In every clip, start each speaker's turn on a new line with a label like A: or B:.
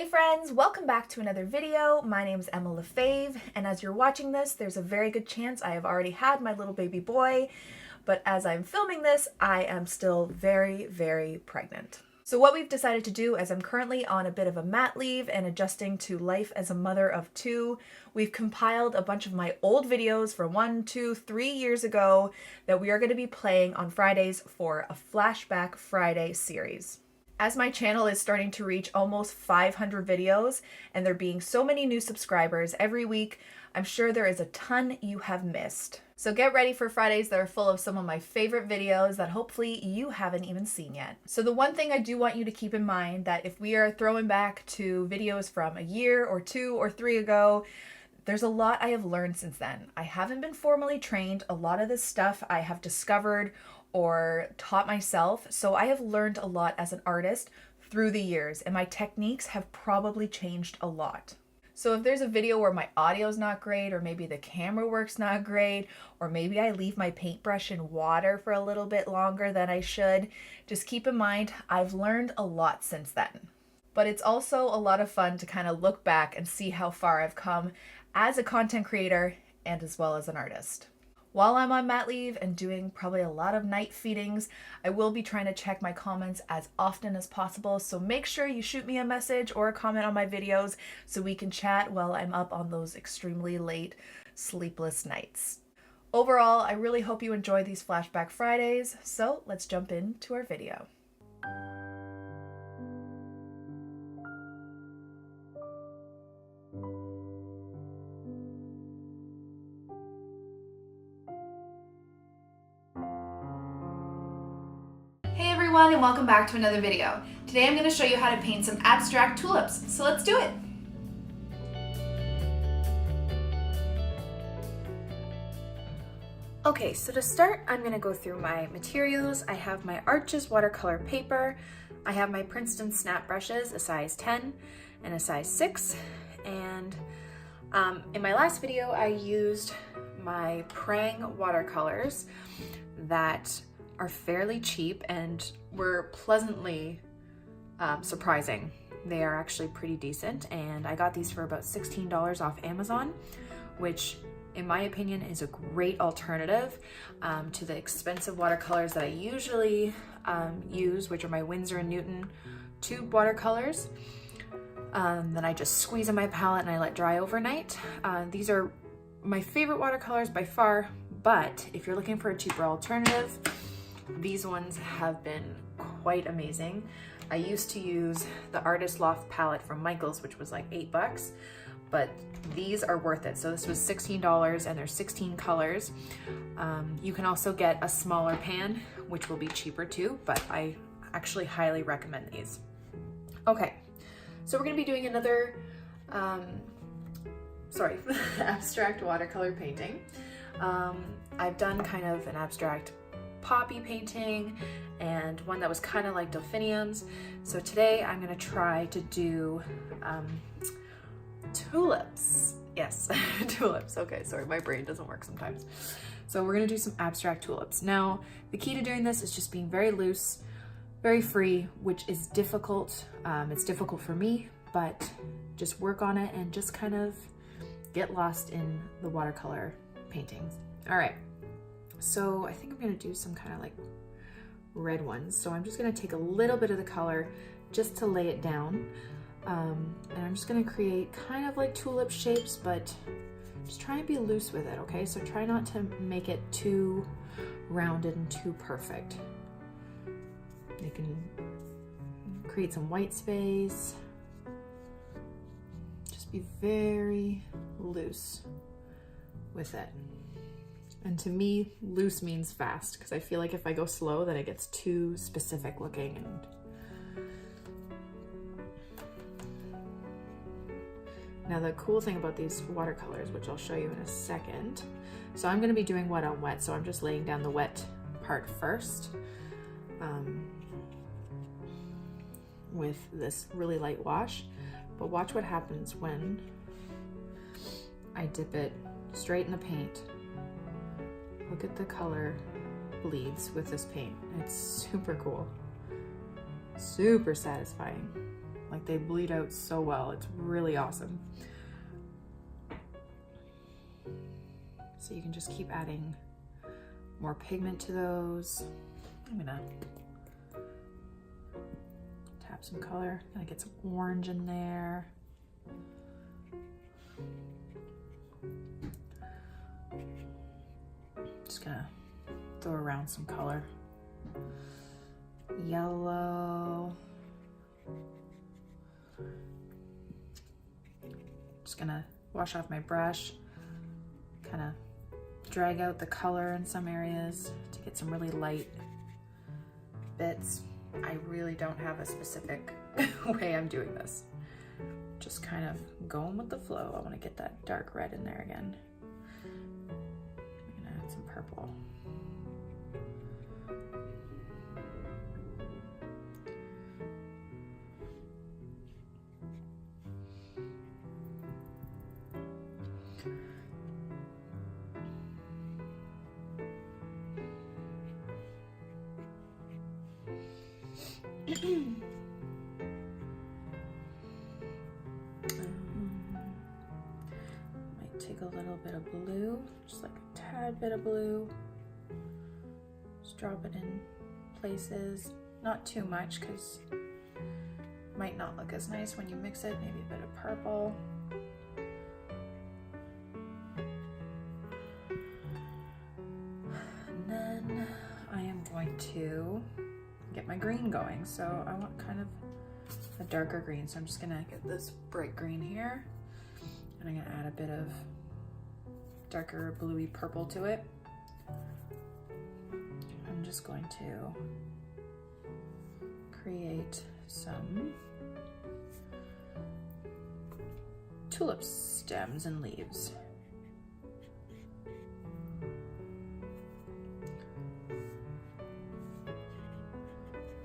A: Hey friends, welcome back to another video. My name is Emma Lefave, and as you're watching this, there's a very good chance I have already had my little baby boy, but as I'm filming this, I am still very pregnant. So what we've decided to do, as I'm currently on a bit of a mat leave and adjusting to life as a mother of two, we've compiled a bunch of my old videos from 1, 2, 3 years ago that we are going to be playing on Fridays for a Flashback Friday series. As my channel is starting to reach almost 500 videos and there being so many new subscribers every week, I'm sure there is a ton you have missed. So get ready for Fridays that are full of some of my favorite videos that hopefully you haven't even seen yet. So the one thing I do want you to keep in mind that if we are throwing back to videos from a year or 2 or 3 ago, there's a lot I have learned since then. I haven't been formally trained. A lot of this stuff I have discovered or taught myself, so I have learned a lot as an artist through the years, and my techniques have probably changed a lot. So if there's a video where my audio's not great, or maybe the camera work's not great, or maybe I leave my paintbrush in water for a little bit longer than I should, just keep in mind I've learned a lot since then. But it's also a lot of fun to kind of look back and see how far I've come as a content creator and as well as an artist. While I'm on mat leave and doing probably a lot of night feedings, I will be trying to check my comments as often as possible, so make sure you shoot me a message or a comment on my videos so we can chat while I'm up on those extremely late, sleepless nights. Overall, I really hope you enjoy these Flashback Fridays, so let's jump into our video. And welcome back to another video. Today I'm going to show you how to paint some abstract tulips, so let's do it! Okay, so to start I'm going to go through my materials. I have my Arches watercolor paper, I have my Princeton snap brushes, a size 10 and a size 6, and in my last video I used my Prang watercolors that are fairly cheap and were pleasantly surprising. They are actually pretty decent, and I got these for about $16 off Amazon, which in my opinion is a great alternative to the expensive watercolors that I usually use, which are my Winsor & Newton tube watercolors. Then I just squeeze in my palette and I let dry overnight. These are my favorite watercolors by far, but if you're looking for a cheaper alternative, these ones have been quite amazing. I used to use the Artist Loft palette from Michaels, which was like $8, but these are worth it. So this was $16 and there's 16 colors. You can also get a smaller pan, which will be cheaper too, but I actually highly recommend these. Okay, so we're gonna be doing another, abstract watercolor painting. I've done kind of an abstract poppy painting and one that was kind of like delphiniums. So today I'm going to try to do tulips. Yes, tulips. Okay, sorry, my brain doesn't work sometimes. So we're going to do some abstract tulips. Now, the key to doing this is just being very loose, very free, which is difficult. It's difficult for me, but just work on it and just kind of get lost in the watercolor paintings. All right. So I think I'm gonna do some kind of like red ones. So I'm just gonna take a little bit of the color just to lay it down. And I'm just gonna create kind of like tulip shapes, but just try and be loose with it, okay? So try not to make it too rounded and too perfect. You can create some white space. Just be very loose with it. And to me, loose means fast, because I feel like if I go slow, then it gets too specific looking. And now the cool thing about these watercolors, which I'll show you in a second, so I'm gonna be doing wet on wet, so I'm just laying down the wet part first with this really light wash. But watch what happens when I dip it straight in the paint. Look at the color bleeds with this paint. It's super cool, super satisfying.
B: Like they bleed out so well. It's really awesome. So you can just keep adding more pigment to those. I'm gonna tap some color. Gonna get some orange in there. Just gonna throw around some color. Yellow. Just gonna wash off my brush, kind of drag out the color in some areas to get some really light bits. I really don't have a specific way I'm doing this. Just kind of going with the flow. I want to get that dark red in there again. I'm gonna add some purple. Might take a little bit of blue, just like a tad bit of blue. Just drop it in places, not too much because it might not look as nice when you mix it. Maybe a bit of purple. And then I am going to get my green going. So I want kind of a darker green. So I'm just gonna get this bright green here. And I'm gonna add a bit of darker bluey purple to it. I'm just going to create some tulip stems and leaves.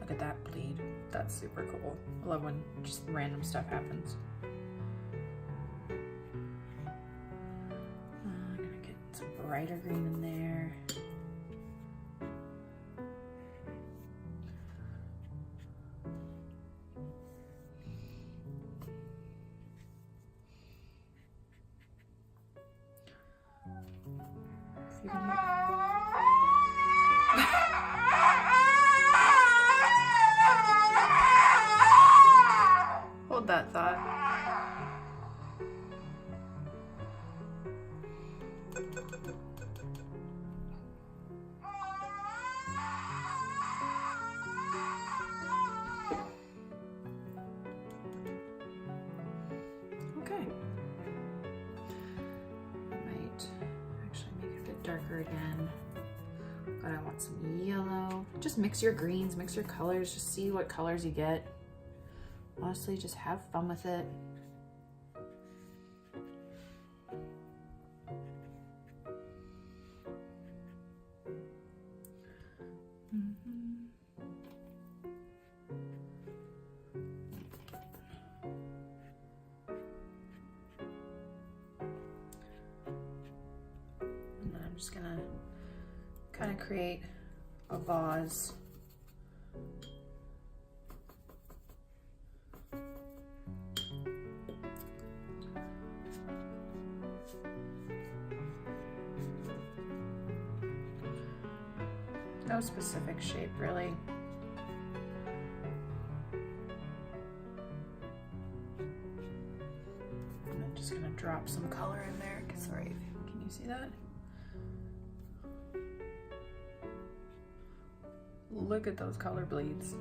B: Look at that bleed. That's super cool. I love when just random stuff happens. I'm gonna get some brighter green in there. If you can hear. Hold that thought. Okay. Might actually make it a bit darker again. But I want some yellow. Just mix your greens, mix your colors, just see what colors you get. Honestly, just have fun with it. And then I'm just gonna kind of create a vase. No specific shape, really. And I'm just gonna drop some color in there. Sorry, can you see that? Look at those color bleeds.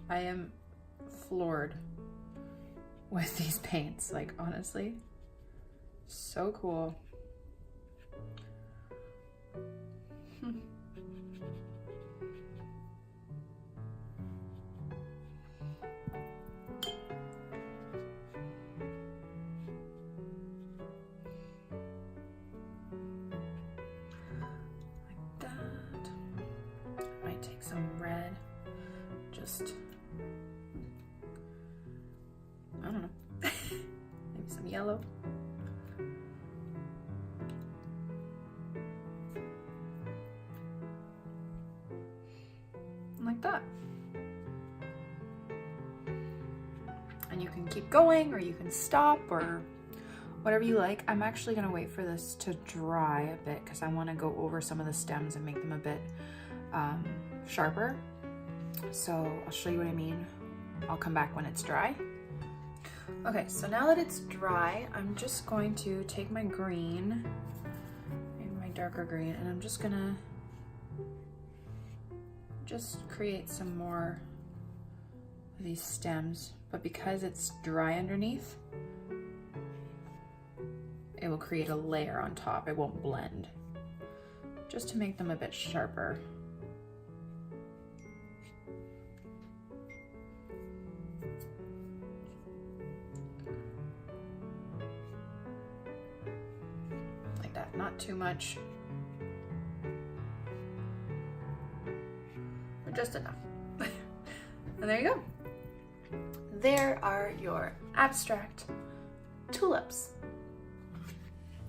B: I am floored with these paints, like honestly, so cool. Take some red, just, I don't know, maybe some yellow. Like that. keep going or you can stop or whatever you like. I'm actually gonna wait for this to dry a bit because I wanna go over some of the stems and make them a bit sharper. So I'll show you what I mean. I'll come back when it's dry. Okay, so now that it's dry, I'm just going to take my green, maybe my darker green, and I'm just gonna create some more of these stems, but because it's dry underneath, it will create a layer on top. It won't blend, just to make them a bit sharper. Like that, not too much, but just enough. And there you go. There are your abstract tulips.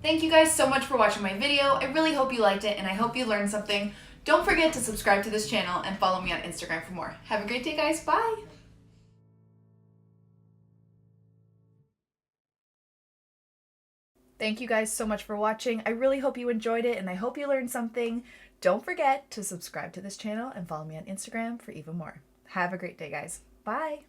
A: Thank you guys so much for watching my video. I really hope you liked it and I hope you learned something. Don't forget to subscribe to this channel and follow me on Instagram for more. Have a great day, guys. Bye. Thank you guys so much for watching. I really hope you enjoyed it and I hope you learned something. Don't forget to subscribe to this channel and follow me on Instagram for even more. Have a great day, guys. Bye.